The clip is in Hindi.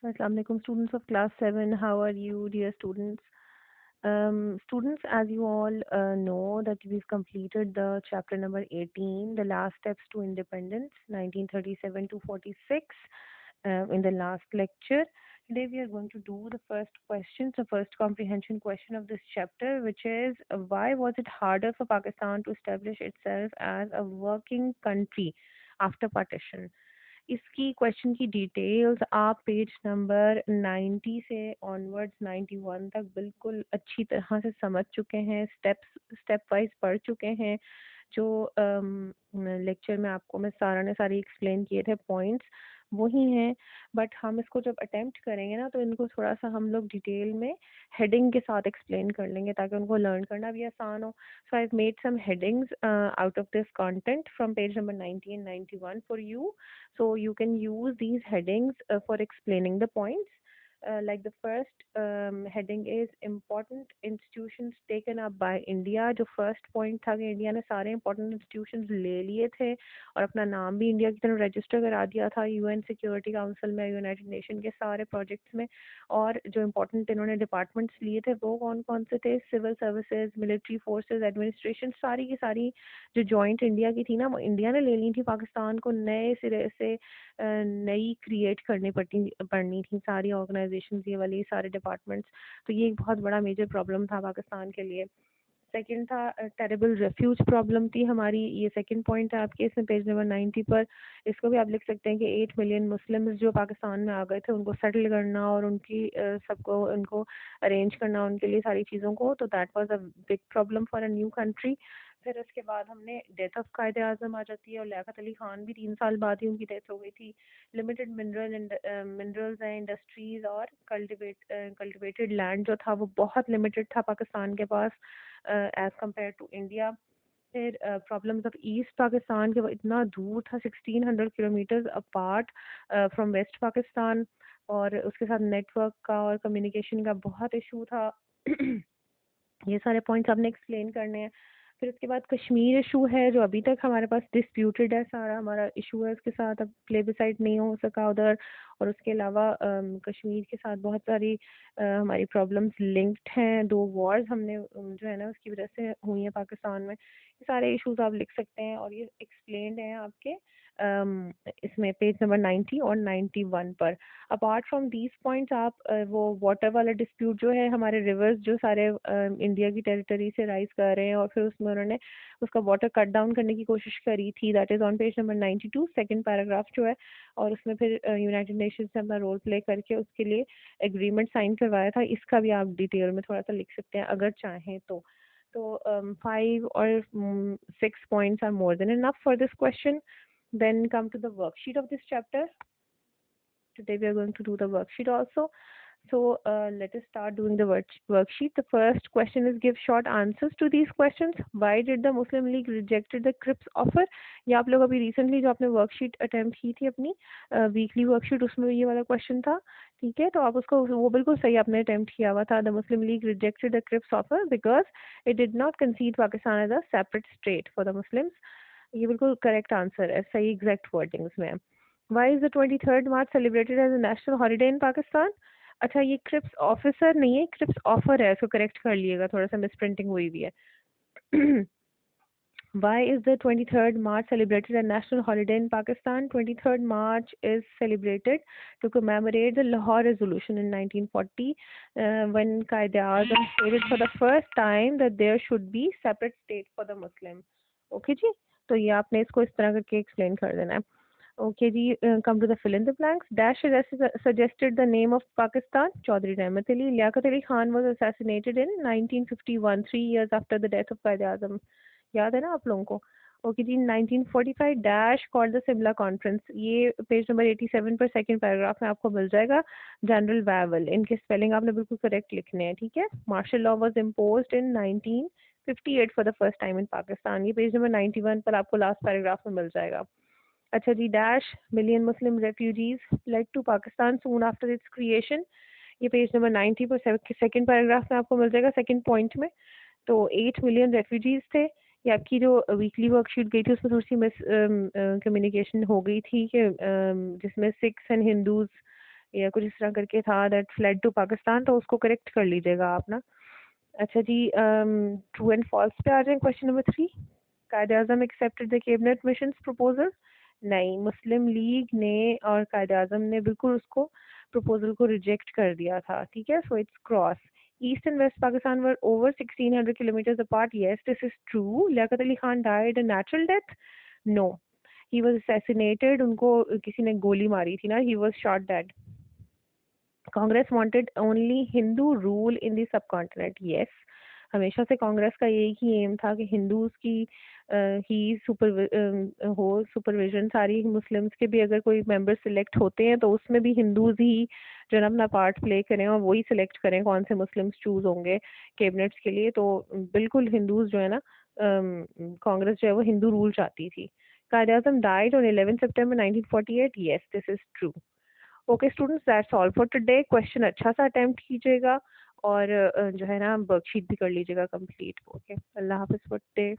Assalamu alaikum, students of class 7. How are you, dear students? Students, as you all know, that we've completed the chapter number 18, the last steps to independence, 1937 to 46, in the last lecture. Today we are going to do the first question, the first comprehension question of this chapter, which is why was it harder for Pakistan to establish itself as a working country after partition? इसकी क्वेश्चन की डिटेल्स आप पेज नंबर 90 से ऑनवर्ड्स 91 तक बिल्कुल अच्छी तरह से समझ चुके हैं, स्टेप वाइज पढ़ चुके हैं। जो लेक्चर में आपको मैं सारी एक्सप्लेन किए थे पॉइंट्स वही हैं, बट हम इसको जब अटेम्प्ट करेंगे ना तो इनको थोड़ा सा हम लोग डिटेल में हेडिंग के साथ एक्सप्लेन कर लेंगे ताकि उनको लर्न करना भी आसान हो। So I've made some headings out of this content from page number 90 and 91 for you. So you can use these headings for explaining the points. Like the first heading is important institutions taken up by India. जो first point था कि इंडिया ने सारे important institutions ले लिए थे और अपना नाम भी इंडिया की तरफ रजिस्टर करा दिया था यूएन सिक्योरिटी काउंसिल में, यूनाइटेड नेशन के सारे प्रोजेक्ट्स में। और जो इम्पोर्टेंट इन्होंने डिपार्टमेंट्स लिए थे वो कौन कौन से थे? Civil services, military forces, administration, सारी की सारी जो जॉइंट इंडिया की थी ना वो इंडिया ने ले ली थी। पाकिस्तान को नए सिरे से नई क्रिएट पड़नी थी सारी ऑर्गेनाइजेशन, ये वाली सारे डिपार्टमेंट्स। तो ये एक बहुत बड़ा मेजर प्रॉब्लम था पाकिस्तान के लिए। सेकंड था टेरेबल रेफ्यूज प्रॉब्लम थी हमारी, ये सेकंड पॉइंट है आपके इसमें पेज नंबर 90 पर। इसको भी आप लिख सकते हैं कि 8 मिलियन मुस्लिम्स जो पाकिस्तान में आ गए थे उनको सेटल करना और उनकी सबको उनको अरेंज करना उनके लिए सारी चीज़ों को, तो that was a big problem for a new country. फिर उसके बाद हमने डेथ ऑफ कायद आज़म आ जाती है और लियाकत अली खान भी 3 साल बाद ही उनकी डेथ हो गई थी। लिमिटेड मिनरल्स एंड इंडस्ट्रीज और कल्टिवेटेड लैंड जो था वो बहुत लिमिटेड था पाकिस्तान के पास एज कम्पेयर टू इंडिया। फिर प्रॉब्लम्स ऑफ ईस्ट पाकिस्तान के वो इतना दूर था, 1600 kilometres apart from west Pakistan, और उसके साथ नेटवर्क का और कम्युनिकेशन का बहुत इशू था। ये सारे पॉइंट्स आपने एक्सप्लेन करने हैं। फिर उसके बाद कश्मीर इशू है जो अभी तक हमारे पास डिस्प्यूटेड है, सारा हमारा इशू है उसके साथ, अब प्लेबिसाइड नहीं हो सका उधर। और उसके अलावा कश्मीर के साथ बहुत सारी हमारी प्रॉब्लम्स लिंक्ड हैं, 2 वॉर्स हमने जो है ना उसकी वजह से हुई हैं पाकिस्तान में। ये सारे इशूज आप लिख सकते हैं और ये एक्सप्लेन्ड हैं आपके इसमें पेज नंबर 90 और 91 पर। अपार्ट फ्रॉम दीज पॉइंट्स आप वो वाटर वाला डिस्प्यूट जो है, हमारे रिवर्स जो सारे इंडिया की टेरिटरी से राइज कर रहे हैं और फिर उसमें उन्होंने उसका वाटर कट डाउन करने की कोशिश करी थी, that is on page number 92 second paragraph जो है। और उसमें फिर यूनाइटेड नेशंस ने अपना रोल प्ले करके उसके लिए एग्रीमेंट साइन करवाया था। इसका भी आप डिटेल में थोड़ा सा लिख सकते हैं अगर चाहें तो। तो 5 or 6 points are more than enough for this question. Then come to the worksheet of this chapter. Today we are going to do the worksheet also. So let us start doing the worksheet. The first question is give short answers to these questions. Why did the Muslim League rejected the Cripps offer? ये आप लोग अभी recently जो आपने worksheet attempt की थी अपनी weekly worksheet, उसमें ये वाला question था, ठीक है? तो आप उसको वो बिल्कुल सही आपने attempt किया हुआ था। The Muslim League rejected the Cripps offer because it did not concede Pakistan as a separate state for the Muslims. ये बिल्कुल correct answer है, सही exact wordings में। Why is the 23rd March celebrated as a national holiday in Pakistan? अच्छा, ये क्रिप्स ऑफिसर नहीं है, क्रिप्स ऑफर है, इसको करेक्ट कर लिएगा, थोड़ा सा मिसप्रिंटिंग हुई भी है। Why is the 23rd March celebrated a national holiday in Pakistan? 23rd March is celebrated to commemorate the Lahore Resolution in 1940, when Quaid-e-Azam stated for the first time that there should be separate state for the Muslim. Okay जी, तो ये आपने इसको इस तरह करके explain कर देना है। Okay ji, come to the fill in the blanks. Dash suggested the name of Pakistan. Chaudhry Rahmat Ali. Liaquat Ali Khan was assassinated in 1951, 3 years after the death of Quaid-e-Azam. याद है ना आप लोगों को? ओके जी, 1945 dash called the Simla conference. ये पेज नंबर 87 पर सेकंड पैराग्राफ में आपको मिल जाएगा। जनरल वैवल, इनके स्पेलिंग आपने बिल्कुल करेक्ट लिखने हैं, ठीक है? Martial law was imposed in 1958 for the first time in Pakistan. ये पेज नंबर 91 पर आपको लास्ट पैराग्राफ में मिल जाएगा। अच्छा जी, dash million Muslim refugees fled to Pakistan soon after its creation. ये पेज नंबर 90 पर सेकंड पैराग्राफ में आपको मिल जाएगा सेकंड पॉइंट में। तो 8 मिलियन रेफ्यूजीज थे। ये आपकी जो वीकली वर्कशीट गई थी उसमें थोड़ी सी मिस कम्युनिकेशन हो गई थी कि जिसमें सिख्स एंड हिंदूज या कुछ इस तरह करके था, दैट फ्लेड टू पाकिस्तान, तो उसको करेक्ट कर लीजिएगा आप ना। अच्छा जी, ट्रू एंड फॉल्स पे आ जाए। Question number 3, Quaid Azam accepted the cabinet missions proposal. नहीं, मुस्लिम लीग ने और कायद आजम ने बिल्कुल उसको प्रपोजल को रिजेक्ट कर दिया था, ठीक है। So it's cross. East and west Pakistan were over 1600 kilometres apart, yes this is true. Liaquat Ali Khan died a natural death, no, he was assassinated, उनको किसी ने गोली मारी थी ना, he was shot dead. Congress wanted only Hindu rule in the subcontinent, yes, हमेशा से कांग्रेस का एक ही एम था कि हिंदूज की ही हो सुपरविजन। सारी मुस्लिम्स के भी अगर कोई मेंबर सिलेक्ट होते हैं तो उसमें भी हिंदूज ही जो है ना अपना पार्ट प्ले करें और वही सिलेक्ट करें कौन से मुस्लिम्स चूज होंगे कैबिनेट्स के लिए। तो बिल्कुल हिंदूज जो है ना, कांग्रेस जो है वो हिंदू रूल चाहती थी। कायद आजम डाइड ऑन 11 सितंबर 1948, yes this is true. Okay students, that's all for today. Question अच्छा सा अटेम्प्ट कीजिएगा और जो है ना वर्कशीट भी कर लीजिएगा कंप्लीट। ओके, अल्लाह हाफिज़ फॉर टुडे।